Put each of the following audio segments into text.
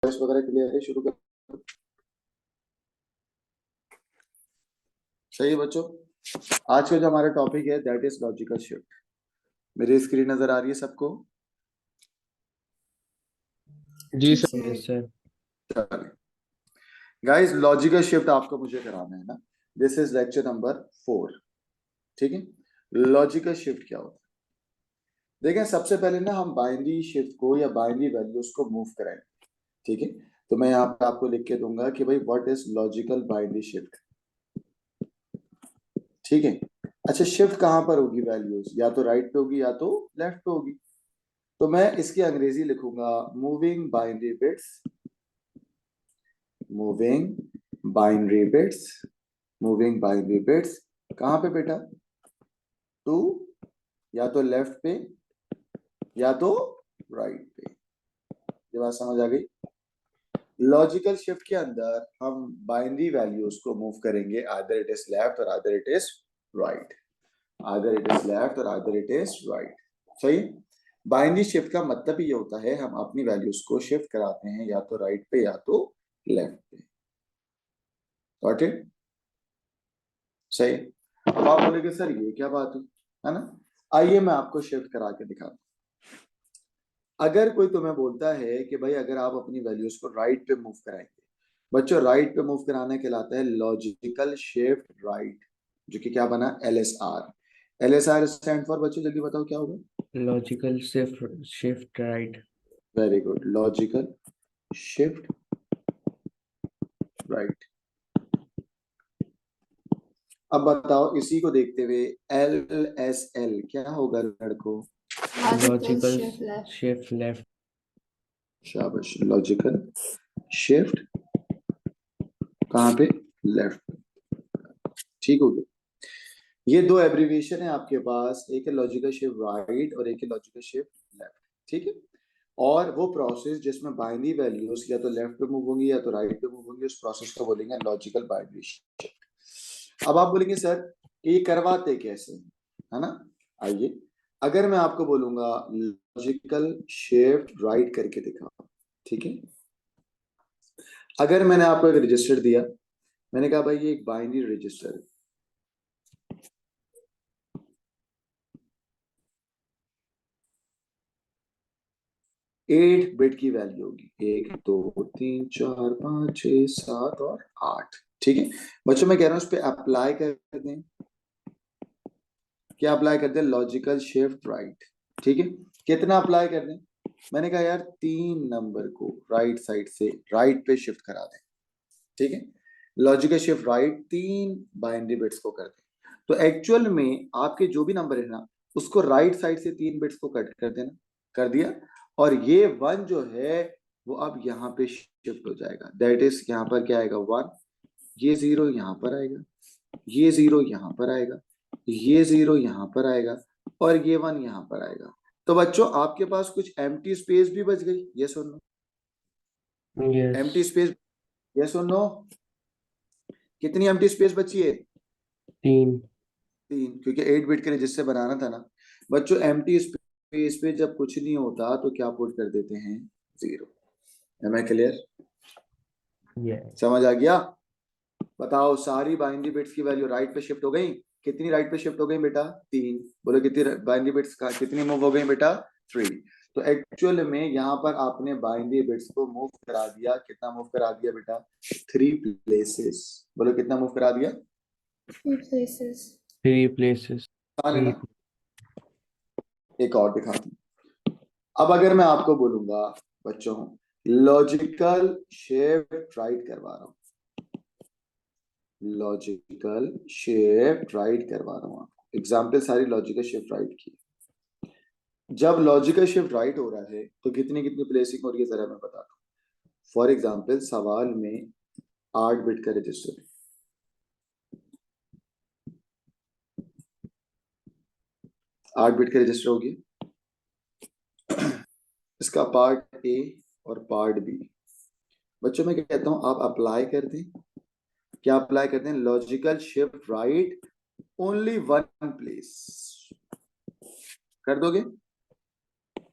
वगैरह क्लियर है? शुरू कर। सही है बच्चों। आज का जो हमारा टॉपिक है दैट इज लॉजिकल शिफ्ट। मेरी स्क्रीन नजर आ रही है सबको? जी सर। गाइस, लॉजिकल शिफ्ट आपको मुझे कराना है ना। This is lecture number 4। ठीक है। लॉजिकल शिफ्ट क्या होता है? देखें, सबसे पहले ना हम बाइनरी शिफ्ट को या बाइनरी वैल्यूज को मूव कराएंगे। ठीक है। तो मैं यहाँ पे आपको लिख के दूंगा कि भाई what is logical binary shift. ठीक है। अच्छा, शिफ्ट कहां पर होगी वैल्यूज? या तो राइट पे होगी या तो लेफ्ट पे होगी। तो मैं इसकी अंग्रेजी लिखूंगा moving binary bits. Moving binary bits. Moving binary bits कहां पे बेटा? टू या तो लेफ्ट पे या तो राइट पे। ये बात समझ आ गई? लॉजिकल शिफ्ट के अंदर हम बाइनरी वैल्यूज को मूव करेंगे, आइदर इट इज लेफ्ट और either it is right. Either it is left और आइदर इट इज राइट। सही। बाइनरी शिफ्ट का मतलब ये होता है हम अपनी वैल्यूज को शिफ्ट कराते हैं या तो राइट पे या तो लेफ्ट पे। Got it? सही। अब आप बोलेंगे सर ये क्या बात हुई, है ना? आइए मैं आपको शिफ्ट करा के दिखाता हूं। अगर कोई तुम्हें बोलता है कि भाई अगर आप अपनी वैल्यूज को राइट पे मूव कराएंगे, बच्चों राइट पे मूव कराना कहलाता है लॉजिकल शिफ्ट राइट, जो कि क्या बना? LSR। LSR स्टैंड फॉर, बच्चों जल्दी बताओ क्या होगा? Logical shift right. Very good, logical shift right. अब बताओ इसी को देखते हुए LSL क्या होगा लड़कों? Logical logical shift left. Shift left. शाबाश, लॉजिकल शिफ्ट कहाँ पे? लेफ्ट। ठीक हो गया। ये दो एब्रिविएशन है आपके पास, एक है लॉजिकल शिफ्ट राइट और एक है लॉजिकल शिफ्ट लेफ्ट। ठीक है। और वो प्रोसेस जिसमें बाइनरी वैल्यूज या तो लेफ्ट पे मूव होंगी या तो राइट पे मूव होंगी, उस प्रोसेस को बोलेंगे लॉजिकल बाइनरी शिफ्ट। अब आप बोलेंगे सर ये करवाते कैसे, है ना? आइए, अगर मैं आपको बोलूंगा लॉजिकल शिफ्ट राइट करके दिखाओ, ठीक है। अगर मैंने आपको एक रजिस्टर दिया, मैंने कहा भाई ये एक बाइनरी रजिस्टर है, 8 बिट की वैल्यू होगी, 1 2 3 4 5 6 7 और 8। ठीक है बच्चों, मैं कह रहा हूं उस पर अप्लाई कर दें। क्या अप्लाई कर दें? Logical shift right. ठीक है। कितना अप्लाई कर दें? मैंने कहा यार 3 नंबर को राइट साइड से राइट पे शिफ्ट करा दें। ठीक है। Logical shift right 3 binary bits को कर दें। तो एक्चुअल में आपके जो भी नंबर है ना, उसको राइट साइड से 3 बिट्स को कट कर देना। कर दिया। और ये 1 जो है वो अब यहाँ पे शिफ्ट हो जाएगा। दैट इज यहाँ पर क्या आएगा? 1। ये 0 यहाँ पर आएगा, ये 0 यहाँ पर आएगा, ये 0 यहाँ पर आएगा और ये 1 यहाँ पर आएगा। तो बच्चों आपके पास कुछ एम्प्टी स्पेस भी बच गई। ये सुन लो, यस। Empty space. ये सुन लो, कितनी एम्प्टी स्पेस बची है? 3। 3, क्योंकि 8 बिट के रजिस्टर बनाना था ना। बच्चों एम्प्टी स्पेस पे जब कुछ नहीं होता तो क्या पुट कर देते हैं? 0। Am I clear? यस। समझ आ गया? बताओ सारी बाइनरी बिट्स की वैल्यू राइट पे शिफ्ट हो गई। कितनी राइट पे शिफ्ट हो गई बेटा? 3। बोलो कितनी बाइनरी बिट्स का कितनी मूव हो गई बेटा? 3। तो एक्चुअल में यहाँ पर आपने बाइनरी बिट्स को मूव करा दिया। कितना मूव करा दिया बेटा? 3 प्लेसेस। बोलो कितना मूव करा दिया? 3 places. 3 प्लेसेस। है ना? एक और दिखाती हूँ। अब अगर मैं आपको बोलूंगा बच्चों लॉजिकल शिफ्ट राइट करवा रहा हूँ, लॉजिकल शिफ्ट राइट करवा रहा हूँ आपको, एग्जाम्पल सारी लॉजिकल शिफ्ट राइट की। जब लॉजिकल शिफ्ट राइट हो रहा है तो कितनी कितनी प्लेसिंग हो रही है जरा मैं बताता हूँ। फॉर एग्जाम्पल सवाल में 8 बिट का रजिस्टर है, 8 बिट का रजिस्टर होगी। इसका पार्ट ए और पार्ट बी। बच्चों मैं कहता हूं आप अप्लाई कर दें। क्या अप्लाई कर दें? Logical shift right only 1 place. कर दोगे?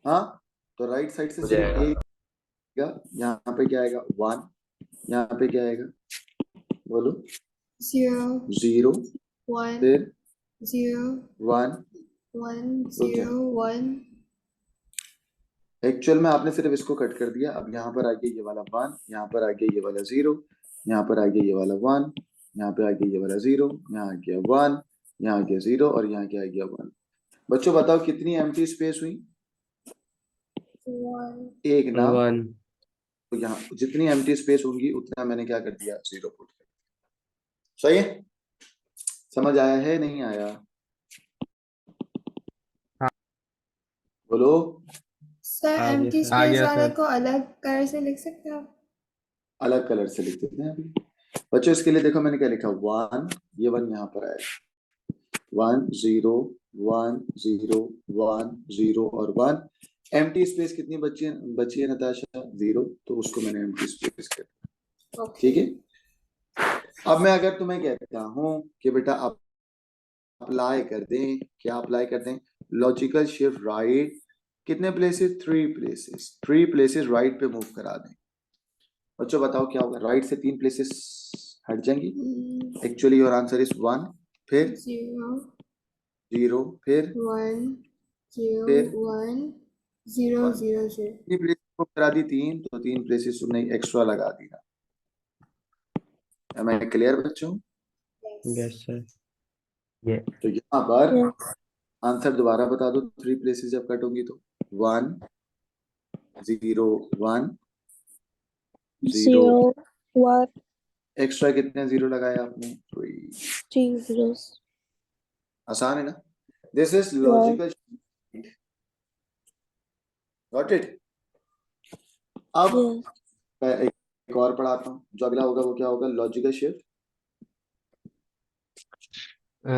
हाँ। तो राइट साइड से हो सिर्फ जाएगा। एक यहाँ पे क्या आएगा 1, यहाँ पे क्या आएगा बोलो 0, 0, 1, फिर 0, 1, 1, रुक जा। 0, 1. एक्चुअल में आपने सिर्फ इसको कट कर दिया। अब यहाँ पर आ गया ये वाला 1, यहाँ पर आ गया ये वाला 0, यहाँ पर आ गया ये वाला 1, यहाँ पे आ गया ये वाला 0, यहाँ आ गया 1, यहाँ आ गया 0 और यहाँ क्या आ गया 1। बच्चों बताओ कितनी एम्प्टी स्पेस हुई? 1. एक ना। 1. तो यहाँ जितनी एम्प्टी स्पेस होंगी उतना मैंने क्या कर दिया 0 पुट कर दिया। सही है? समझ आया है नहीं आया? हाँ। बोलो। सर आ गया एम्प्टी सर। आ स्पेस गया वाले सर। को अलग कलर से लिख सकते हैं आप? अलग कलर से लिख देते हैं अभी। बच्चों इसके लिए देखो मैंने क्या लिखा 1, ये 1 यहाँ पर आया 1 0 1 0 1 0 और 1। एम्प्टी स्पेस कितनी बची है नताशा? 0, तो उसको मैंने एम्प्टी स्पेस कर दिया। ठीक है। अब मैं अगर तुम्हें कहता हूं कि बेटा आप अप्लाई कर दें, क्या अप्लाई कर दें? लॉजिकल शिफ्ट राइट कितने प्लेसेस? 3 प्लेसेस। 3 प्लेसेस राइट पे मूव करा दें। बच्चों बताओ क्या होगा? राइट से 3 प्लेसेस हट जाएंगी। एक्चुअली योर आंसर इज 1, फिर 0, 0, फिर 1, 0, फिर 1, 0, 1। 0, 0. 3 प्लेसेस मूव करा दी, 3 तो 3 प्लेसेस तुमने एक्स्ट्रा लगा दी ना। Am I क्लियर बच्चों? Yes sir. Yeah. तो यहाँ पर आंसर दोबारा बता दो। 3 प्लेसेस जब कट होंगी तो 1 0 1 0 1. एक्स्ट्रा कितने 0 लगाए आपने? 3 zeros. आसान है ना? This is logical. Got it? अब Yes. मैं एक और पढ़ाता हूँ। जो अगला होगा वो क्या होगा? Logical shift.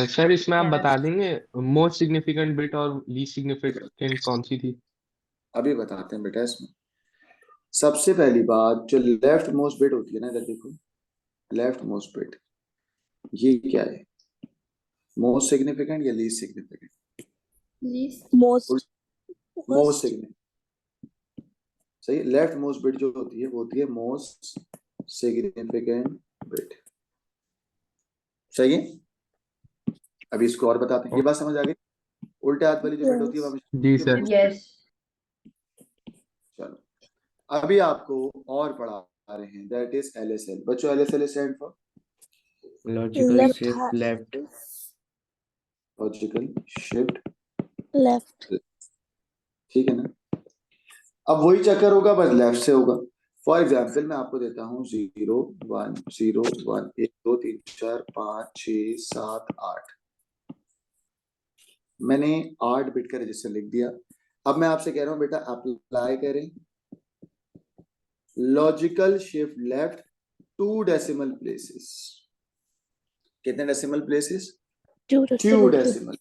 सर इसमें आप बता देंगे मोस्ट सिग्निफिकेंट बिट और लीस्ट सिग्निफिकेंट कौन सी थी? अभी बताते हैं बेटा। इसमें सबसे पहली बात जो लेफ्ट मोस्ट बिट होती है ना, इधर देखो लेफ्ट मोस्ट बिट, ये क्या है? मोस्ट सिग्निफिकेंट या least significant? Least. Most. Most significant. सही। लेफ्ट मोस्ट बिट जो होती है वो होती है मोस्ट सिग्निफिकेंट बिट। सही है। अभी इसको और बताते हैं। ये बात समझ आ गई? उल्टे हाथ वाली जो बिट होती है वो हमेशा जी सर। Yes. चलो अभी आपको और पढ़ा रहे हैं, दैट इज LSL। बच्चों LSL stand for Logical Left shift hand. left. Logical shift Left. ठीक है ना? अब वही चक्कर होगा बस लेफ्ट से होगा। फॉर एग्जाम्पल मैं आपको देता हूँ 0 1 0 1 1 2 3 4 5 6 7 8। मैंने 8 बिट का रजिस्टर लिख दिया। अब मैं आपसे कह रहा हूँ बेटा अप्लाई करें logical shift left 2 decimal places. कितने डेसिमल प्लेसेस? 2 2 डेसिमल।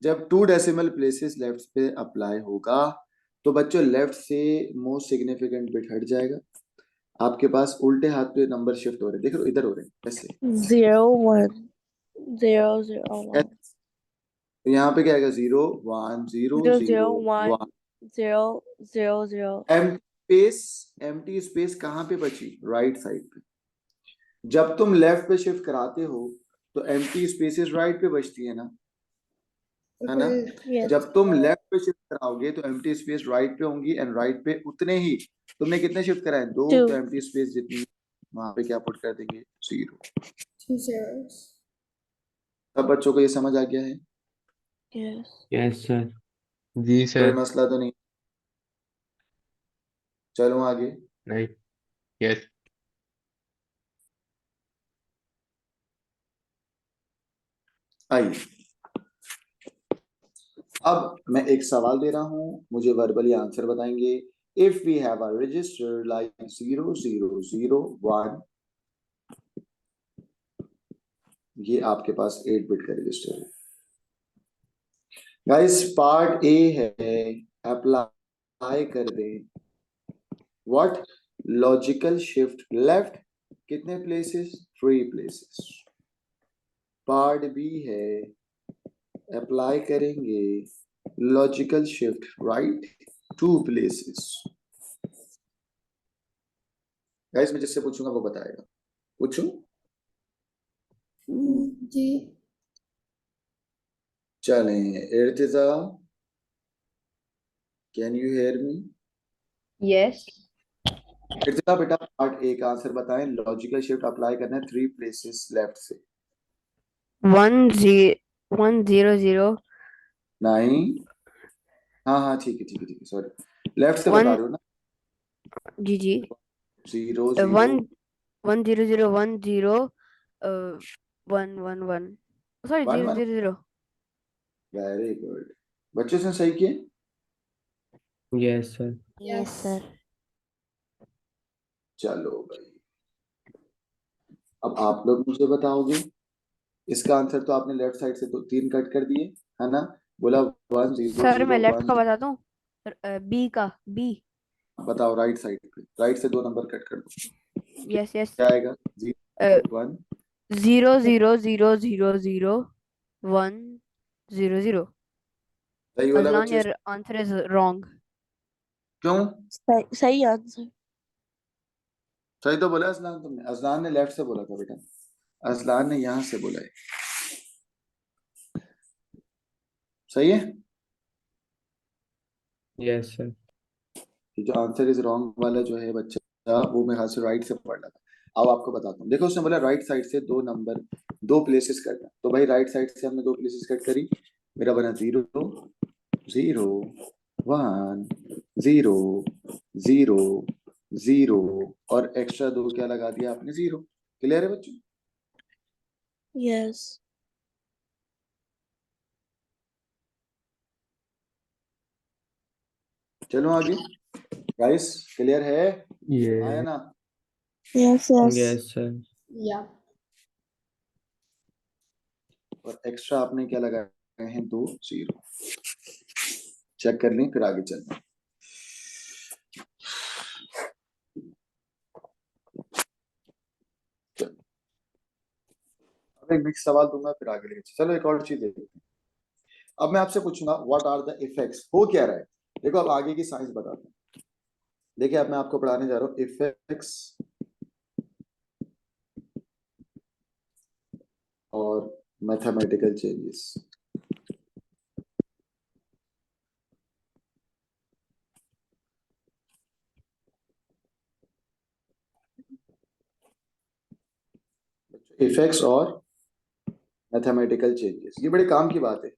जब 2 डेसिमल प्लेसेस लेफ्ट पे अप्लाई होगा तो बच्चों लेफ्ट से मोस्ट सिग्निफिकेंट बिट हट जाएगा। आपके पास उल्टे हाथ पे नंबर शिफ्ट हो रहे हैं। देख लो इधर हो रहे हैं ऐसे। 0 1 0 0 1. तो यहाँ पे क्या आएगा? 0 1 0 0 0 0 1 1। 0 0 0. एम्प्टी स्पेस कहाँ पे बची? राइट साइड पे। जब तुम लेफ्ट पे शिफ्ट कराते हो तो एम्प्टी स्पेसेस राइट पे बचती है ना, है ना? Yes. जब तुम लेफ्ट पे शिफ्ट कराओगे तो एम्प्टी स्पेस राइट पे होंगी एंड राइट पे उतने ही। तुमने कितने शिफ्ट कराए? 2। 2. तो एम्प्टी स्पेस जितनी वहां पे क्या पुट कर देंगे? 0। 2 zeros. सब बच्चों को ये समझ आ गया है? Yes. Yes sir. जी कोई सर। मसला तो नहीं? चलो आगे। नहीं। यस। आइए अब मैं एक सवाल दे रहा हूं, मुझे वर्बली आंसर बताएंगे। If we have a register like 0 0 0 1, ये आपके पास 8 बिट का रजिस्टर है। गाइस पार्ट ए है, अप्लाई कर दें व्हाट? लॉजिकल शिफ्ट लेफ्ट कितने प्लेसेस? 3 प्लेसेस। पार्ट बी है, अप्लाई करेंगे logical shift right 2 places. Guys मैं जिससे पूछूंगा वो बताएगा। पूछूं? जी चलें, Irtiza, can you hear me? Yes. Irtiza बेटा पार्ट ए का आंसर बताएं। लॉजिकल शिफ्ट अप्लाई करना है 3 प्लेसेस लेफ्ट से। 100 नहीं, हाँ ठीक है सॉरी, लेफ्ट से बता 1 रहे हो ना? जी जी 0 1 0 10010 111 सॉरी 1 1। 000 वेरी गुड, बच्चों से सही किए। Yes, sir. Yes sir. चलो भाई, अब आप लोग मुझे बताओगे। इसका आंसर तो आपने लेफ्ट साइड से तो 3 कट कर दिए, है ना? बोला 1 0 सर मैं 0 लेफ्ट 1। का बता दूं, बी का बी। बताओ राइट साइड पे, राइट से 2 नंबर कट कर दो। यस यस क्या आएगा? 0 1। 0000100। सही बोला Aslan, बच्चे? your answer is wrong. क्यों? सही आंसर। सही तो बोला असलान तुमने। असलान ने लेफ्ट से बोला था बेटा, असलान ने यहाँ से बोला है। सही है? Yes, sir. ये जो आंसर इज रॉन्ग वाला जो है बच्चा, वो मेरे हाथ से राइट से पढ़ रहा था। अब आपको बताता हूँ। देखो उसने बोला राइट साइड से 2 नंबर 2 प्लेसेस करना, तो भाई राइट साइड से हमने 2 प्लेसेस कट करी। मेरा बना 0 0 1 0 0 0 और एक्स्ट्रा 2 क्या लगा दिया आपने? 0। क्लियर है बच्चों? यस चलो आगे गाइस, क्लियर है? आया ये ना? Yes Yes, sir. yeah और एक्स्ट्रा आपने क्या लगाए हैं? 2 0। चेक कर लें फिर आगे चलना। अब एक नेक्स्ट सवाल दूंगा फिर आगे लेके चलो। एक और चीज देखते हैं। अब मैं आपसे पूछूंगा व्हाट आर द इफेक्ट्स। हो क्या रहा है? देखो अब आगे की साइंस बताते हैं। देखिए अब मैं आपको पढ़ाने जा रहा हूँ इफेक्ट्स और मैथमेटिकल चेंजेस। इफेक्ट्स और मैथमेटिकल चेंजेस, ये बड़े काम की बात है।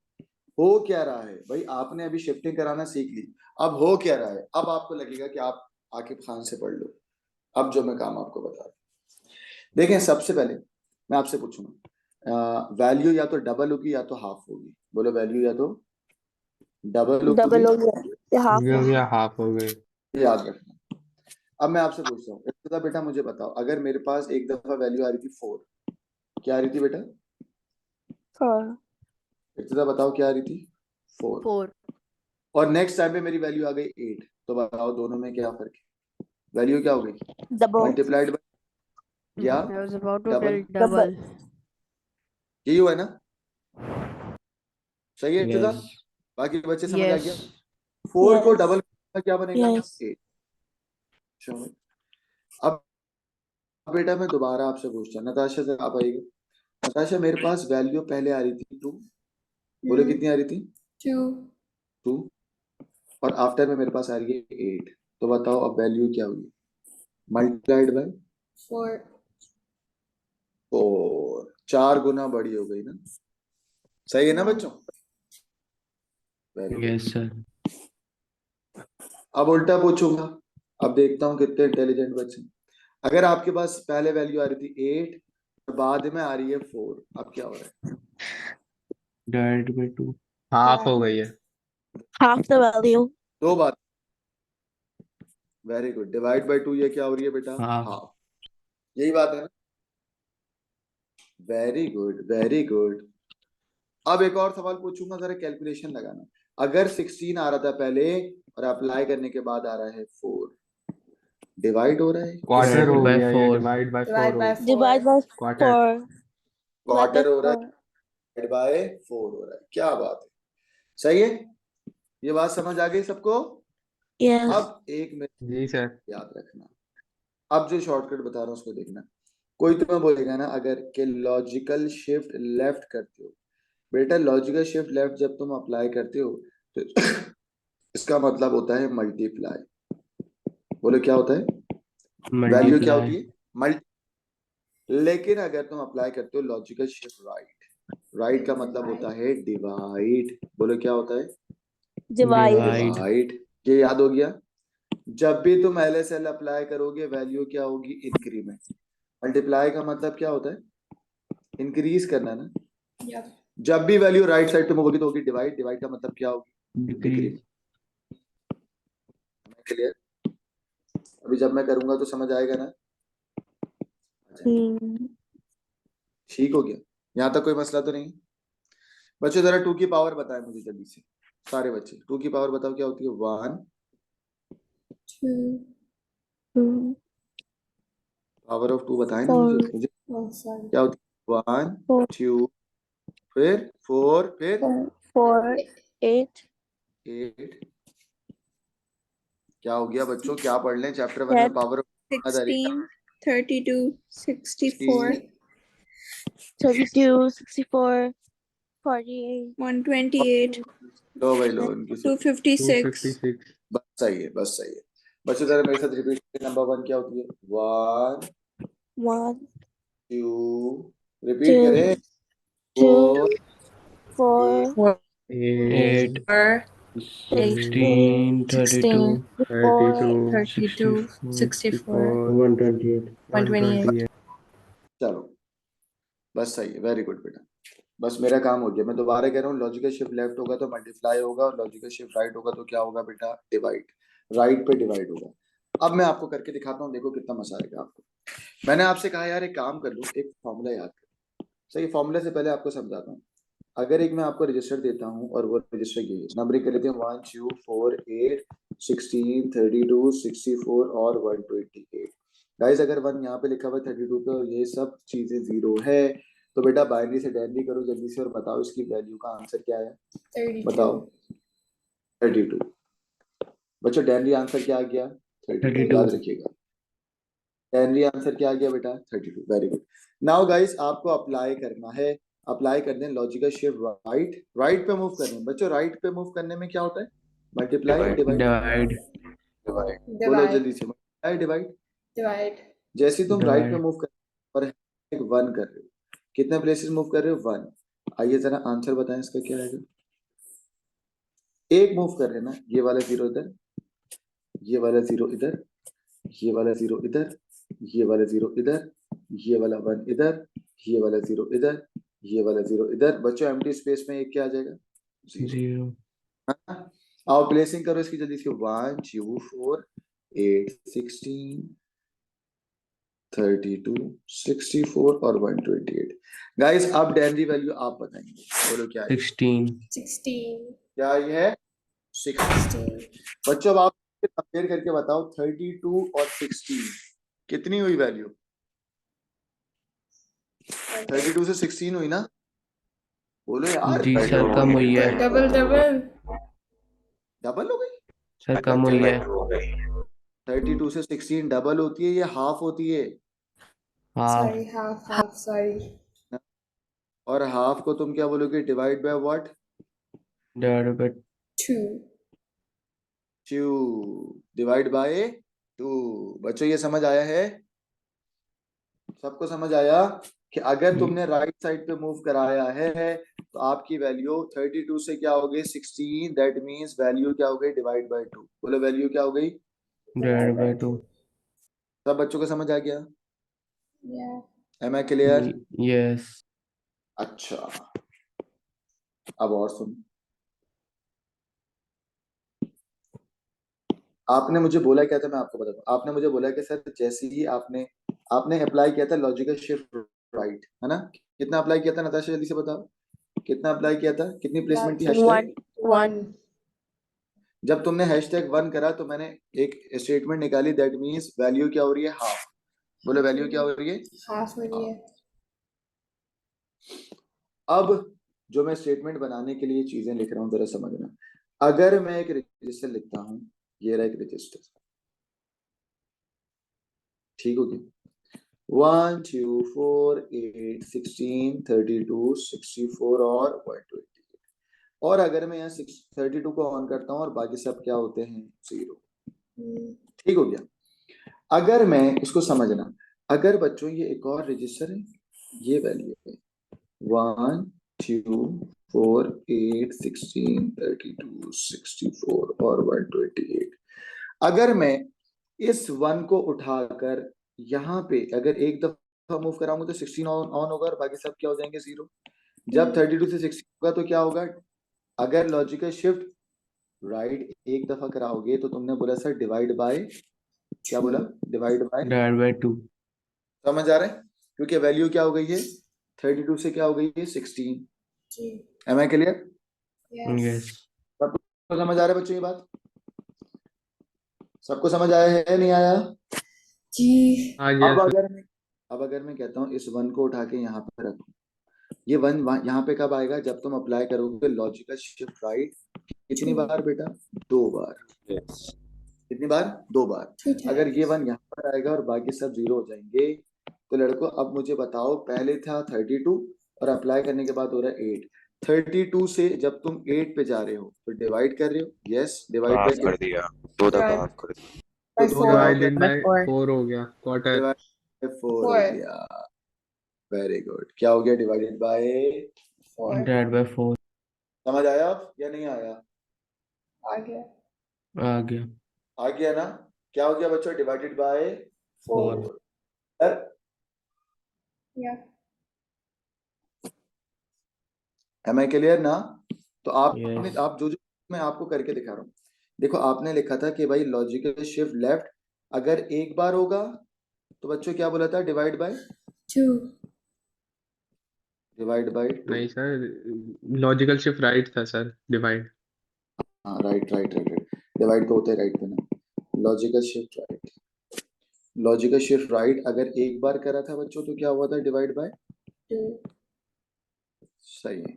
हो क्या रहा है भाई? आपने अभी शिफ्टिंग कराना सीख ली। अब हो क्या रहा है? अब आपको लगेगा कि आप आकिब खान से पढ़ लो। अब जो मैं काम आपको बता रहा हूं, देखें सबसे पहले मैं आपसे पूछूंगा वैल्यू या तो डबल होगी या तो हाफ होगी। बोलो वैल्यू या तो डबल होगी डबल हो गया, हाफ ये हो हो गया। गया, हाफ हो गए। ये याद रखना। अब मैं आपसे पूछता हूँ इर्तिजा बेटा, मुझे बताओ अगर मेरे पास एक दफा वैल्यू आ रही थी 4, क्या आ रही थी बेटा? 4 इर्तिजा बताओ क्या आ रही थी? 4। 4 और नेक्स्ट टाइम पे मेरी वैल्यू आ गई 8, तो बताओ दोनों में क्या फर्क है? वैल्यू क्या हो गई? डबल। मल्टीप्लाइड बाय या I was about to double? tell double. यही हुआ है ना? सही है इर्तिजा? Yes. बाकी बच्चे समझ आ गया? Yes 4 को Yes. डबल क्या बनेगा? Yes. 8। चलो अब बेटा मैं दोबारा आपसे पूछता हूँ। नताशा से आप आइएगा। नताशा मेरे पास वैल्यू पहले आ रही थी 2, बोले कितनी आ रही थी? 2 2। और आफ्टर में मेरे पास आ रही है 8, तो बताओ अब वैल्यू क्या हुई? मल्टीप्लाइड बाय 4 4, 4 गुना बड़ी हो गई ना? सही है ना बच्चों? Very good. Yes, sir. अब उल्टा पूछूंगा। अब देखता हूँ कितने इंटेलिजेंट बच्चे। अगर आपके पास पहले वैल्यू आ रही थी 8 और बाद में आ रही है 4, अब क्या हो रहा है? Divided by 2. हाफ हो गई है। Half the value. 2 बात। वेरी गुड, डिवाइड बाय 2 ये क्या हो रही है बेटा? Half. हाफ। यही बात है ना? Very good very good. अब एक और सवाल पूछूंगा, जरा कैलकुलेशन लगाना। अगर 16 आ रहा था पहले और अप्लाई करने के बाद आ रहा है 4, डिवाइड हो रहा है? क्वार्टर Divided हो by गया, ये 4. डिवाइड बाय 4 divide हो by गया। 4 Divide by quarter. 4. Divide by quarter हो रहा है, 4. डिवाइड बाय 4 हो रहा है। क्या बात है, सही है? ये बात समझ आ गई सबको? Yes. अब एक मिनट जी सर। याद रखना। अब जो शॉर्टकट बता रहा हूँ उसको देखना। कोई तुम्हें बोलेगा ना अगर कि लॉजिकल शिफ्ट लेफ्ट करते हो, बेटा लॉजिकल शिफ्ट लेफ्ट जब तुम अप्लाई करते हो तो इसका मतलब होता है मल्टीप्लाई। बोलो क्या होता है? वैल्यू क्या होती मल्टीप्लाई है? मल्टी। लेकिन अगर तुम अप्लाई करते हो लॉजिकल शिफ्ट राइट, राइट का मतलब होता है डिवाइड। बोलो क्या होता है? Divide. Divide divide. ये याद हो गया? जब भी तुम LSL अप्लाई करोगे वैल्यू क्या होगी? इंक्रीमेंट। मल्टीप्लाई का मतलब क्या होता है? इंक्रीज करना ना। Yep. जब भी वैल्यू राइट साइड पे मूव होगी तो होगी डिवाइड। डिवाइड का मतलब क्या होगी? Decrease decrease. क्लियर? अभी जब मैं करूंगा तो समझ आएगा ना? Hmm. ठीक हो गया? यहाँ तक कोई मसला तो नहीं? बच्चों जरा 2 की पावर बताएं मुझे जल्दी से, सारे बच्चे 2 की पावर बताओ क्या होती है? 1, 2, Hmm. पावर ऑफ 2 बताएं ना मुझे 4, मुझे oh sorry, क्या होती है? 1, 4, 2, फिर 4, फिर 4, 8, 8। क्या हो गया बच्चों? क्या पढ़ लें चैप्टर 1 में? 10, पावर ऑफ 16, 32, 64, 32, 64, 48, 128, लो भाई लो, इनकी सुन। 256, 256 बस सही है, बस सही है। बच्चों जरा मेरे साथ रिपीट। नंबर 1 क्या होती है? 1, 1, 2, रिपीट 2, करें। 2, 4, 4, 8 16, 16 32 64, 32, 64, 128 128. चलो बस सही है, वेरी गुड बेटा। बस मेरा काम हो गया। मैं दोबारा कह रहा हूँ, लॉजिकल शिफ्ट लेफ्ट होगा तो मल्टीप्लाई होगा, और लॉजिकल शिफ्ट राइट होगा तो क्या होगा बेटा? डिवाइड। राइट पे डिवाइड होगा। अब मैं आपको करके दिखाता हूँ, देखो कितना मजा आएगा आपको। मैंने आपसे कहा यार एक काम कर लो, एक फॉर्मूला याद कर। सही, फॉर्मूले से पहले आपको समझाता हूँ। अगर एक मैं आपको रजिस्टर देता हूँ और वो रजिस्टर ये नंबरिंग कर लेते हैं 1 2 4 8 16 32 64 और 128। गाइस अगर 1 यहाँ पे लिखा हुआ है 32 पे और ये सब चीजें 0 है तो बेटा बाइनरी से डेनरी करो जल्दी से और बताओ इसकी वैल्यू का आंसर क्या है? 32. बताओ। 32। बच्चों डेनरी आंसर क्या आ गया? 32। 32 याद रखिएगा, डेनरी आंसर क्या आ गया बेटा? 32। Very good. नाउ गाइस आपको अप्लाई करना है। अप्लाई करने लॉजिकल शिफ्ट राइट, राइट पे मूव करने। बच्चों राइट पे मूव करने में क्या होता है? मल्टीप्लाई या डिवाइड? Divide divide. बोलो जल्दी से, मल्टीप्लाई डिवाइड। Divide. जैसे ही तुम राइट पे डिवाइड मूव कर और एक 1 कर रहे हो, कितने प्लेसेस मूव कर रहे हो? 1। आइए जरा आंसर बताएं इसका क्या आएगा? एक मूव कर रहे हैं ना, ये वाला 0 इधर, ये वाला 0 इधर, ये वाला 0 इधर, ये वाला 0 इधर, ये वाला 1 इधर, ये वाला 0 इधर, ये वाला 0 इधर। बच्चों एम्प्टी स्पेस में एक क्या आ जाएगा? 0। 0 हाँ? आओ प्लेसिंग करो इसकी जल्दी से। 1 2 4 8 16 32 64 और 128। गाइस अब डेनरी वैल्यू आप बताएंगे, बोलो क्या है? 16 16. क्या ये है? 16। 16. बच्चों अब आप कंपेयर करके बताओ 32 और 16 कितनी हुई वैल्यू? 32 से 16 हुई ना? बोलो यार। जी सर कम हुई है Double, double. डबल हो गई? सर कम हुई है 32 से 16 डबल होती है, ये हाफ होती है। Half Sorry, half, sorry. और हाफ को तुम क्या बोलोगे? Divide by what? Divide by 2. 2। Divide by 2। बच्चों ये समझ आया है? सबको समझ आया कि अगर तुमने राइट साइड पे मूव कराया है तो आपकी वैल्यू 32 से क्या हो गई? 16। दैट मींस वैल्यू क्या हो गई? Divide by 2। बोलो वैल्यू क्या हो गई? डिवाइड बाय 2 सब बच्चों को समझ आ गया? Yeah. Am I clear? Yes अच्छा अब और सुन। आपने मुझे बोला क्या था, मैं आपको बताता हूँ। आपने मुझे बोला कि सर जैसे ही आपने आपने अप्लाई किया था लॉजिकल शिफ्ट राइट, है ना? कितना अप्लाई किया था नताशा जल्दी से बताओ? कितना अप्लाई किया था? कितनी प्लेसमेंट थी? हैशटैग 1. जब तुमने #1 करा तो मैंने एक स्टेटमेंट निकाली, दैट मींस वैल्यू क्या हो रही है? हाफ। बोलो वैल्यू क्या हो रही है? Half हो रही है. अब जो मैं स्टेटमेंट बनाने के लिए चीजें लिख रहा हूं जरा समझना। अगर मैं एक रजिस्टर लिखता हूं, ये रहा एक रजिस्टर, ठीक हो गया 1 2 4 8 16 32 64 और 128। और अगर मैं यहाँ 32 को ऑन करता हूँ और बाकी सब क्या होते हैं 0। ठीक हो गया। अगर मैं इसको समझना, अगर बच्चों ये एक और रजिस्टर है, ये वैल्यू है 1 2 4 8 16 32 64 और 128। अगर मैं इस 1 को उठाकर यहाँ पे अगर एक दफा मूव कराऊंगा तो 16 ऑन होगा और बाकी सब क्या हो जाएंगे 0। जब 32 से 16 होगा तो क्या होगा, अगर लॉजिकल शिफ्ट राइट एक दफा कराओगे तो तुमने बोला सर डिवाइड बाय, क्या बोला, डिवाइड बाय, Divided by 2. समझ आ रहा है, क्योंकि वैल्यू क्या हो गई है 32 से क्या हो गई है 16। जी। Am I clear? Yes. सबको समझ आ रहा है बच्चों ये बात? सबको समझ आया है नहीं आया? जी। हाँ अब यस अगर मैं कहता हूँ इस 1 को उठा के यहाँ पर रखो, ये 1 यहाँ पे कब आएगा, जब तुम अप्लाई करोगे लॉजिकल शिफ्ट राइट कितनी बार बेटा, 2 बार। कितनी बार, 2 बार। अगर ये 1 यहाँ पर आएगा और बाकी सब 0 हो जाएंगे तो लड़कों अब मुझे बताओ, पहले था 32 और अप्लाई करने के बाद हो रहा है 8। 32 से जब तुम 8 पे जा रहे हो तो डिवाइड कर रहे हो, यस डिवाइड हाफ बाय कर दिया, 2 दफा हाफ कर दिया। तो By 4. Divided by By 4. 4 हो गया, क्वार्टर। डिवाइड बाय 4 हो 4. गया। Very good. क्या हो गया, डिवाइडेड बाय 4 Divided by 4. समझ आया अब या नहीं आया? आ गया। आ गया. आ गया ना? क्या हो गया बच्चों, divided by 4। 4. Yeah. Am I clear ना? तो Yes. आप जो मैं आपको करके दिखा रहा हूँ, देखो आपने लिखा था कि भाई लॉजिकल शिफ्ट लेफ्ट अगर एक बार होगा तो बच्चों क्या बोला था, डिवाइड बाय 2. Divide by 2। नहीं सर, लॉजिकल शिफ्ट राइट था सर, डिवाइड। हाँ right right right right, divide तो होते हैं राइट पे ना। Logical shift right, logical shift right अगर एक बार करा था बच्चों तो क्या हुआ था, डिवाइड बाय 2. सही है।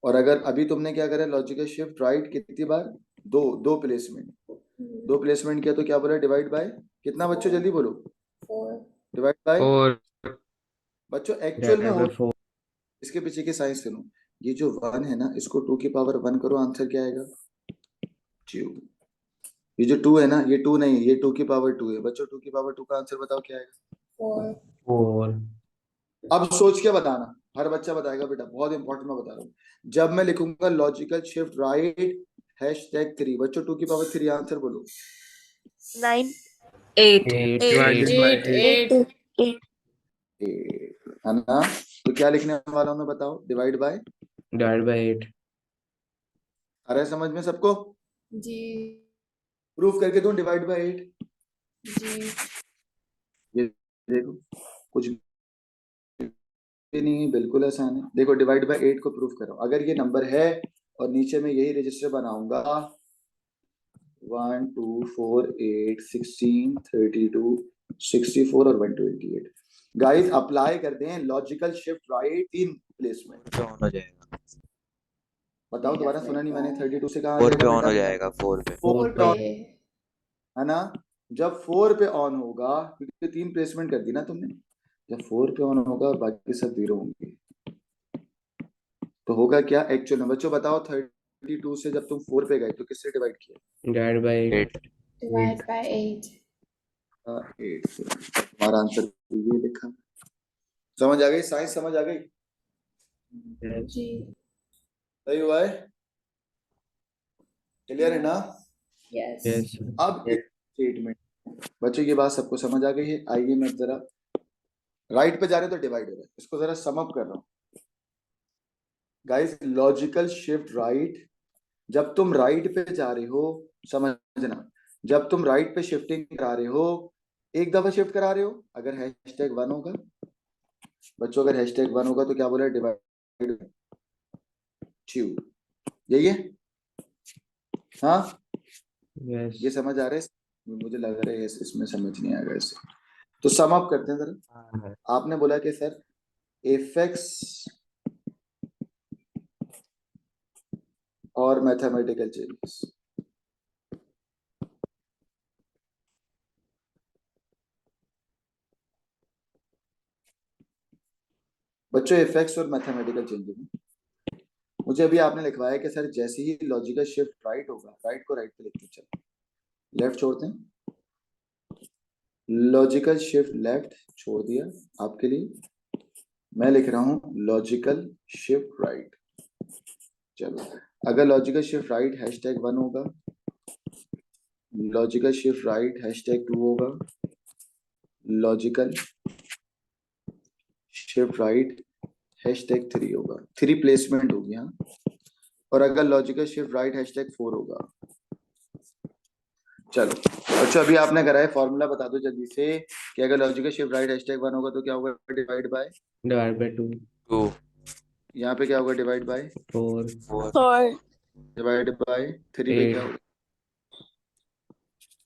और अगर अभी तुमने क्या करा, लॉजिकल शिफ्ट राइट कितनी बार, दो प्लेसमेंट, 2 प्लेसमेंट किया तो क्या बोला, डिवाइड बाय कितना बच्चों, जल्दी बोलो, 4. Divide by. और बच्चों एक्चुअल में Divided हो, by 4. इसके पीछे की साइंस सुनो, ये जो 1 है ना इसको 2 की पावर 1 करो, आंसर क्या आएगा 2। ये जो 2 है ना, ये 2 नहीं, ये 2 की पावर 2 है बच्चों, 2 की पावर 2 का आंसर बताओ क्या आएगा। 4. 4. अब सोच के बताना, हर बच्चा बताएगा बेटा, बहुत इंपॉर्टेंट मैं बता रहा हूँ। जब मैं लिखूंगा लॉजिकल शिफ्ट राइट #3 बच्चों 2 की पावर 3 आंसर बोलो। 9. 8. 8. डिवाइडेड 8. बाय 8. 8। 8. 8 है ना? तो क्या लिखने वाला हूं मैं, बताओ, डिवाइड बाय। Divided by 8. आ रहा है समझ में सबको? जी। प्रूफ करके दूं, डिवाइड बाय 8। जी। ये देखो कुछ भी नहीं, बिल्कुल आसान है। देखो डिवाइड बाय 8 को प्रूफ करो, अगर ये नंबर है और नीचे में यही रजिस्टर बनाऊंगा 1 2 4 8 16 32 64 और 128। गाइस अप्लाई कर दें लॉजिकल शिफ्ट राइट इन प्लेसमेंट। पे ऑन हो जाएगा, बताओ दोबारा, सुना नहीं मैंने, 32 से कहाँ आ 4 जाएगा पे ऑन हो बेटा, जाएगा, 4 पे। 4 पे 4. ऑन है ना? जब 4 पे ऑन होगा, क्योंकि 3 प्लेसमेंट कर दी ना तुमने, जब 4 पे ऑन होगा और बाकी सब 0 होंगे तो होगा क्या एक्चुअल में बच्चों, बताओ 32 से जब तुम 4 पे गए तो किससे डिवाइड किया, Divided by 8. 8 Divide by 8. 8 से। हमारा आंसर ये लिखा। समझ आ गई साइंस, समझ आ गई? Yes. जी। सही हुआ है, क्लियर है ना? Yes. Yes. अब एक स्टेटमेंट बच्चों, ये बात सबको समझ आ गई है? आइए मैं जरा राइट पे जा रहे तो डिवाइड हो रहा है, इसको जरा सम अप कर रहा हूँ गाइस। लॉजिकल शिफ्ट राइट जब तुम राइट पे जा रहे हो, समझना, जब तुम राइट पे शिफ्टिंग करा रहे हो, एक दफा शिफ्ट करा रहे हो, अगर #1 होगा बच्चों, अगर #1 होगा तो क्या बोला, डिवाइड 2। यही है? हाँ Yes. ये समझ आ रहा है? मुझे लग रहा है इसमें समझ नहीं आएगा इसे, तो सम अप करते हैं जरा। आपने बोला कि सर एफेक्ट्स और मैथमेटिकल चेंजेस, बच्चों इफेक्ट्स और मैथमेटिकल चेंजेस में मुझे अभी आपने लिखवाया कि सर जैसे ही लॉजिकल शिफ्ट राइट होगा, राइट को राइट पे लिखते चलो, लेफ्ट छोड़ते हैं, लॉजिकल शिफ्ट लेफ्ट छोड़ दिया आपके लिए, मैं लिख रहा हूं लॉजिकल शिफ्ट राइट। चलो अगर लॉजिकल शिफ्ट राइट #1 होगा, लॉजिकल शिफ्ट राइट #2 होगा, लॉजिकल शिफ्ट राइट #3 होगा, 3 प्लेसमेंट होगी हाँ। और अगर लॉजिकल शिफ्ट राइट #4 होगा, चलो अच्छा अभी आपने कराया फॉर्मूला बता दो जल्दी से कि अगर लॉजिकल शिफ्ट राइट #1 होगा तो क्या होगा, डिवाइड बाय, Divided by 2. 2 यहाँ पे क्या होगा, डिवाइड बाय, 4. 4 4. डिवाइड बाय 3 पे क्या 8. होगा,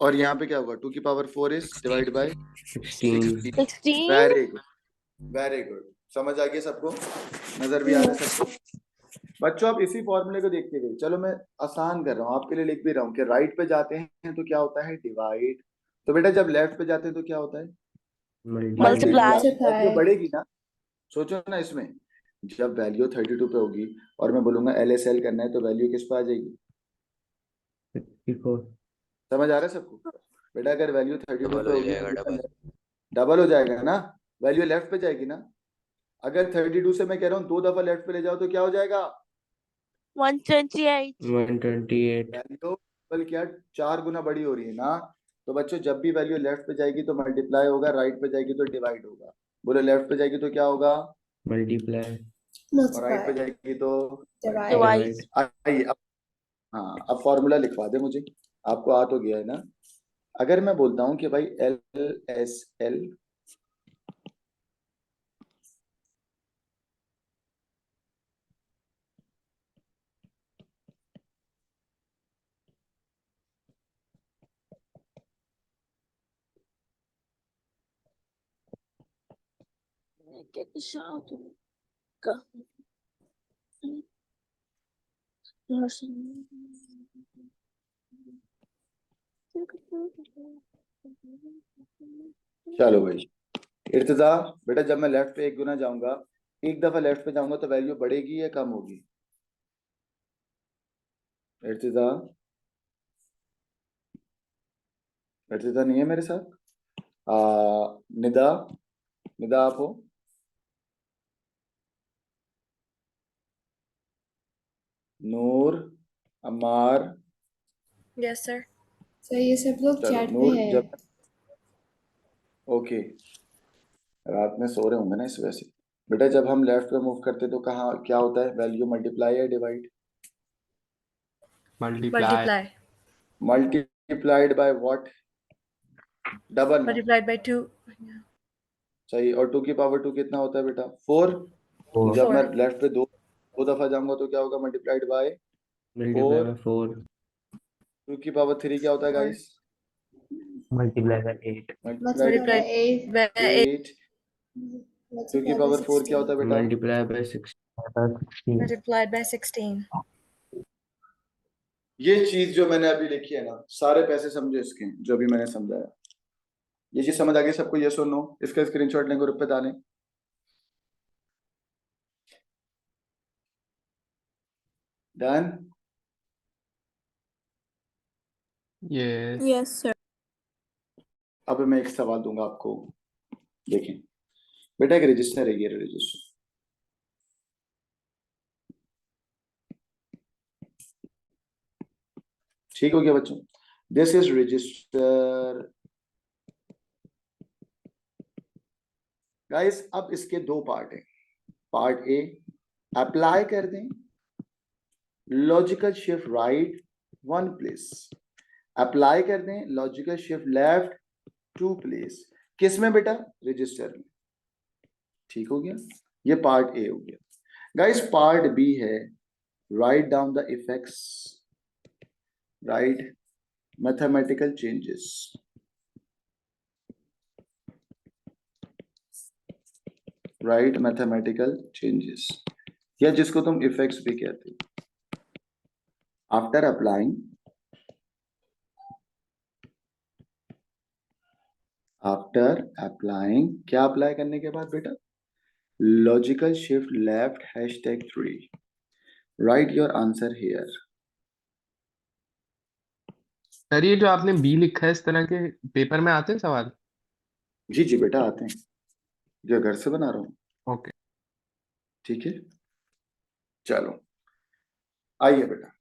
और यहाँ पे क्या होगा, 2 की power 4 is divide by 16. 16. Very good, very good, समझ आ गया सबको, नजर भी आ रहा है सबको। बच्चों आप इसी फॉर्मूले को देखते हुए चलो, मैं आसान कर रहा हूँ आपके लिए, लिख भी रहा हूँ कि राइट पे जाते हैं तो क्या होता है, डिवाइड, तो बेटा जब लेफ्ट पे जाते हैं तो क्या होता है, Multiply. वैल्यू बढ़ेगी ना, सोचो ना इसमें, जब वैल्यू 32 पे होगी और मैं बोलूंगा LSL करना है तो वैल्यू किस पे आ जाएगी, 64. समझ आ रहा है सबको, बेटा अगर वैल्यू 32 डबल पे हो होगी जाएगा, तो डबल। डबल हो जाएगा ना, वैल्यू लेफ्ट पे जाएगी ना। अगर 32 से मैं कह रहा हूँ 2 दफा लेफ्ट पे ले जाओ तो क्या हो जाएगा, 128. 128. वैल्यू डबल क्या 4 गुना बड़ी हो रही है ना। तो बच्चों जब भी वैल्यू लेफ्ट पे जाएगी तो मल्टीप्लाई होगा, राइट पे जाएगी तो डिवाइड होगा, बोलो लेफ्ट पे जाएगी तो क्या होगा, Multiply. और राइट पे Multiply. जाएगी तो Divide. Divide. Divide. आइए अब, हाँ अब फॉर्मूला लिखवा दे मुझे, आपको आ तो गया है ना। अगर मैं बोलता हूँ कि भाई LSL Get the shout. Go. चलो भाई, इर्तिजा बेटा जब मैं लेफ्ट पे 1 गुना जाऊंगा, एक दफा लेफ्ट पे जाऊंगा तो वैल्यू बढ़ेगी या कम होगी, इर्तिजा, इर्तिजा नहीं है मेरे साथ, निदा, निदा आप हो, नूर, अम्मार, Yes, sir. So ये सब लोग चलो चैट में नूर है। जब, ओके रात में सो रहे होंगे ना इस वजह से। बेटा जब हम लेफ्ट पे मूव करते तो कहाँ क्या होता है, वैल्यू मल्टीप्लाई या divide, multiply. Multiply. Multiplied by what, double ना, Multiplied by 2. सही, और 2 की पावर 2 कितना होता है बेटा, 4। तो 4. जब मैं 4. लेफ्ट पे दो दफा जाऊंगा तो क्या होगा, मल्टीप्लाइड बाय Multiply 4। by 4. 2 की पावर 3 क्या होता है 4. Guys, Multiply by 8. Multiplied Multiply by Multiplied 8. by 8. 8। 2 की Multiply by पावर 4 क्या 16. होता है बेटा, Multiply by 16. Multiplied by 16. ये चीज जो मैंने अभी लिखी है ना, सारे पैसे समझो इसके जो भी मैंने समझाया, ये चीज समझ आ गई सबको, ये सुनो, इसका स्क्रीनशॉट लेंगे ग्रुप पे डालें, डन। यस। Yes, sir. अब मैं एक सवाल दूंगा आपको, देखें बेटा एक रजिस्टर है, ये रजिस्टर, ठीक हो गया बच्चों, दिस इज रजिस्टर गाइस। अब इसके 2 पार्ट है, पार्ट ए अप्लाई कर दें logical shift right 1 place, apply कर दें लॉजिकल शिफ्ट लेफ्ट 2 प्लेस, किस में बेटा, रजिस्टर में, ठीक हो गया, ये पार्ट ए हो गया। गाइस पार्ट बी है, write down the effects, right mathematical changes, right mathematical changes, या जिसको तुम इफेक्ट्स भी कहते हो। आफ्टर अप्लाइंग, आफ्टर अप्लाइंग क्या अप्लाई करने के बाद बेटा, logical shift left #3. Right your answer here. Sir ये जो आपने बी लिखा है इस तरह के पेपर में आते हैं सवाल? जी जी बेटा आते हैं, जो घर से बना रहा हूँ. ओके. ठीक है, चलो आइए बेटा.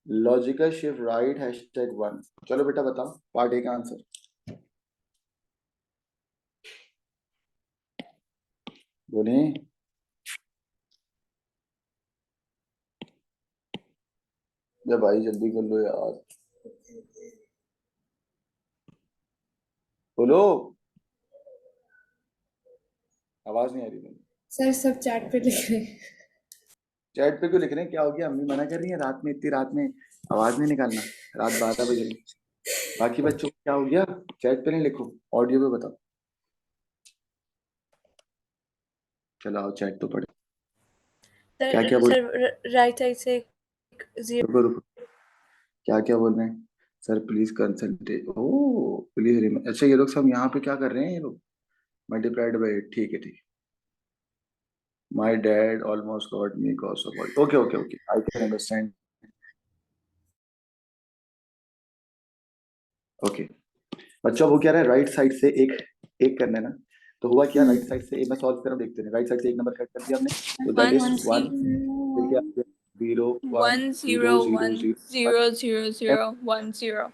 Logical shift right #1. चलो बेटा बताओ पार्ट ए का आंसर. बोले जब भाई जल्दी कर लो यार, बोलो. आवाज नहीं आ रही मेरी. सर सब चैट पे लिख रहे हैं. चैट पे क्यों लिख रहे हैं? क्या हो गया? अम्मी मना कर रही है रात में, इतनी रात में आवाज नहीं निकालना. रात 12 बजे. बाकी बच्चों को क्या हो गया? चैट पे नहीं लिखो, ऑडियो पे बताओ. चलो आओ चैट तो पढ़े. क्या क्या बोल सर राइट साइड से 0 रुको रुको, क्या क्या बोल रहे हैं? Sir please concentrate. Oh please. अच्छा ये लोग सब यहाँ पे क्या कर रहे हैं? ये लोग मल्टीप्लाइड बाय 8. ठीक है ठीक है. My dad almost got me cos of. Okay okay okay, I can understand. Okay बच्चों, वो क्या रहा है राइट साइड से एक एक करना है ना. तो हुआ क्या, राइट साइड से एक मैं सॉल्व कर रहा हूं, देखते हैं. राइट साइड से एक नंबर कट कर दिया हमने, तो दैट इज 1. फिर क्या 0 1 0 0 0 0 1 0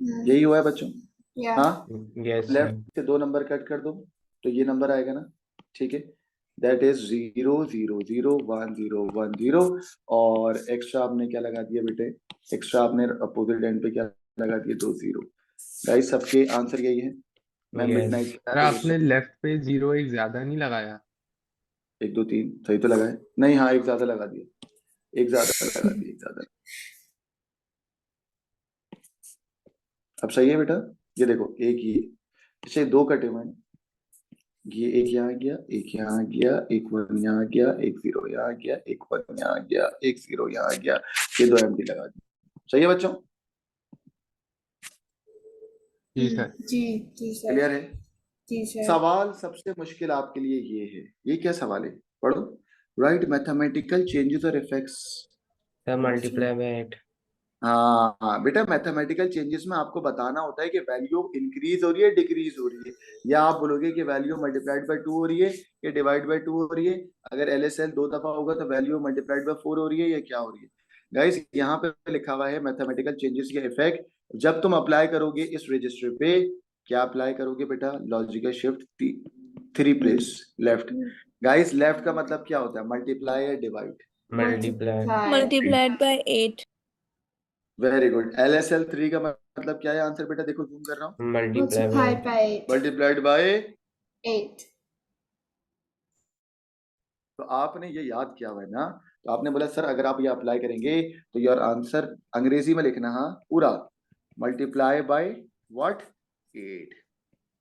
यही हुआ है बच्चों. Yeah. हाँ, Yes, लेफ्ट sir. से 2 नंबर कट कर दो तो ये नंबर आएगा ना. ठीक है, दैट इज 0 0 0 1 0 1 0. और एक्स्ट्रा आपने क्या लगा दिया बेटे? एक्स्ट्रा आपने अपोजिट एंड पे क्या लगा दिया? 2 0. गाइस सबके आंसर यही है. मैं Yes. मिडनाइट सर आपने लेफ्ट पे 0 एक ज्यादा नहीं लगाया? 1 2 3 सही तो लगा है. नहीं हाँ, एक ज्यादा लगा दिया. एक ज्यादा लगा दिया, एक ज्यादा. अब सही है बेटा. ये देखो एक ये, इसे 2 कटे हुए हैं. ये एक यहाँ गया, एक यहाँ गया, एक 1 यहाँ गया, एक 0 यहाँ गया, एक 1 यहाँ गया, एक 0 यहाँ गया. ये 2 एम्प्टी लगा दिए. सही है बच्चों? जी सर. जी सर. क्लियर है? जी सर. सवाल सबसे मुश्किल आपके लिए ये है. ये क्या सवाल है? पढ़ो. राइट मैथमेटिकल चेंजेस और इफेक्ट्स. Sir, multiply by 8. हाँ हाँ बेटा, मैथमेटिकल चेंजेस में आपको बताना होता है कि वैल्यू इंक्रीज हो रही है डिक्रीज हो रही है, या आप बोलोगे कि वैल्यू मल्टीप्लाइड बाय 2 हो रही है या डिवाइड बाय 2 हो रही है. अगर LSL 2 दफा होगा तो वैल्यू मल्टीप्लाइड बाय 4 हो रही है या क्या हो रही है? गाइस यहाँ पे लिखा हुआ है मैथमेटिकल चेंजेस के इफेक्ट. जब तुम अप्लाई करोगे इस रजिस्टर पे, क्या अप्लाई करोगे बेटा? Logical shift 3 place left. Guys left का मतलब क्या होता है? मल्टीप्लाई या divide? Multiply. multiplied by 8 very good. LSL 3 का मतलब क्या है? आंसर बेटा देखो, जूम कर रहा हूँ. Multiply by Multiplied 8. by 8. Multiplied by. 8. तो आपने ये याद किया हुआ है ना. तो आपने बोला सर अगर आप ये अप्लाई करेंगे तो योर आंसर अंग्रेजी में लिखना. हाँ पूरा. Multiply by what? 8.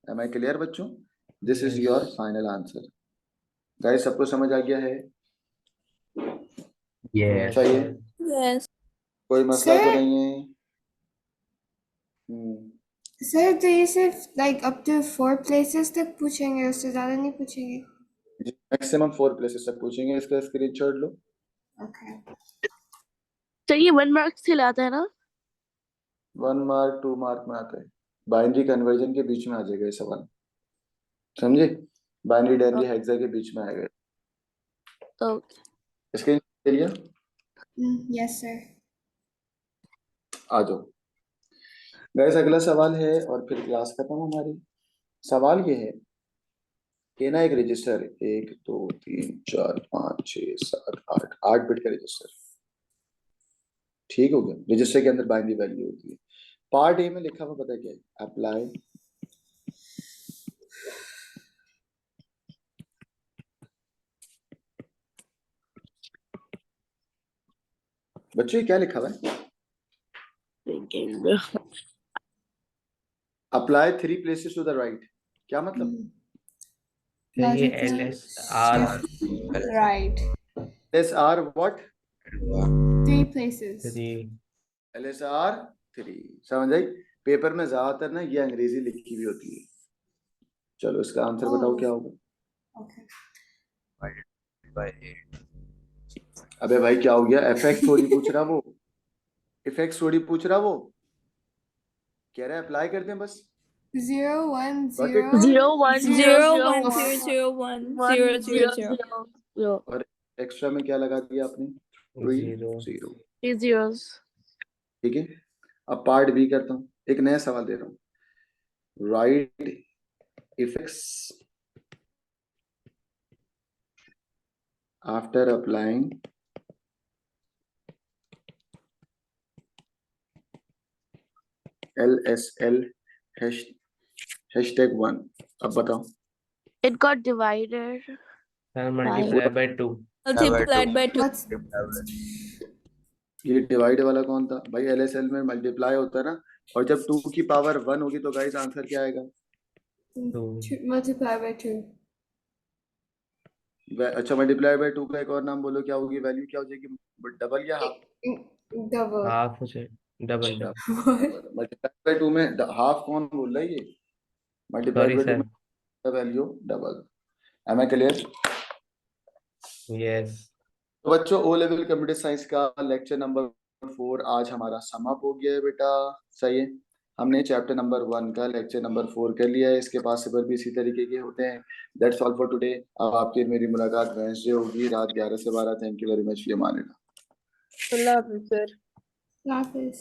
Am I clear बच्चों? This is Yes. Your final answer. Guys सबको समझ आ गया है? Yes. सही है? yes कोई मसला तो Sir? नहीं है? हम्म. सर तो ये सिर्फ like up to 4 places तक पूछेंगे, उससे ज्यादा नहीं पूछेंगे? मैक्सिमम 4 प्लेसेस तक पूछेंगे. इसका स्क्रीनशॉट लो. Okay. तो ये 1 मार्क से लाता है ना? 1 मार्क 2 मार्क में आता है. बाइनरी कन्वर्जन के बीच में आ जाएगा ये सवाल. समझे? बाइनरी डेनरी हेक्सा के बीच में आएगा. Okay. इसके एरिया Yes sir. आ जाओ. गाइस अगला सवाल है और फिर क्लास खत्म हमारी. सवाल ये है कि ना एक रजिस्टर 1 2 3 4 5 6 7 8 8 बिट का रजिस्टर. ठीक हो गया. रजिस्टर के अंदर बाइनरी वैल्यू होती है. पार्ट ए में लिखा हुआ पता क्या है? अप्लाई बच्चों ये क्या लिखा हुआ है? Thinking. Apply 3 places to the right. क्या मतलब? Sir, ये Logical LSR Right. LSR what? 3 places. 3. LSR 3. समझ आई? पेपर में ज्यादातर ना ये अंग्रेजी लिखी हुई होती है. चलो इसका आंसर बताओ क्या होगा? Okay. divided by 8. अबे भाई क्या हो गया? एफएक्स थोड़ी पूछ रहा वो, इफेक्ट्स थोड़ी पूछ रहा वो, कह रहा है अप्लाई करते हैं बस। 0 1 Got it? 0 0 1 0 0 1 1 0 0 1 1 0 0 0 0. 0 और एक्स्ट्रा में क्या लगा दिया आपने? 3 0 0। 3 zeros. ठीक है, अब पार्ट बी करता हूँ, एक नया सवाल दे रहा हूँ। Right effects after applying LSL hashtag 1। अब बताओ। It got divided. multiply by 2 Multiplied by 2. what's ये डिवाइड वाला कौन था भाई? LSL में मल्टीप्लाई होता है ना, और जब 2 की पावर 1 होगी तो गाइस आंसर क्या आएगा? 2 multiply by 2? अच्छा, मल्टीप्लाई बाय 2 का एक और नाम बोलो, क्या होगी? वैल्यू क्या हो जाएगी? डबल या हाफ? Double. हाफ हो जाए, double double. What? Multiply by 2 में हाफ कौन बोल रहा है? ये मल्टीप्लाई सॉरी बाय 2 सर, में value double. Am I clear? Yes. तो बच्चों, ओ लेवल कंप्यूटर साइंस का लेक्चर नंबर 4 आज हमारा समाप्त हो गया है बेटा। सही है, हमने चैप्टर नंबर 1 का लेक्चर नंबर 4 कर लिया है। इसके पास पेपर भी इसी तरीके के होते हैं। That's all for today. अब आपकी मेरी मुलाकात वेडनेसडे होगी रात 11 से 12। Thank you very much. ये मानेगा। Allah Hafiz, sir. Lapis.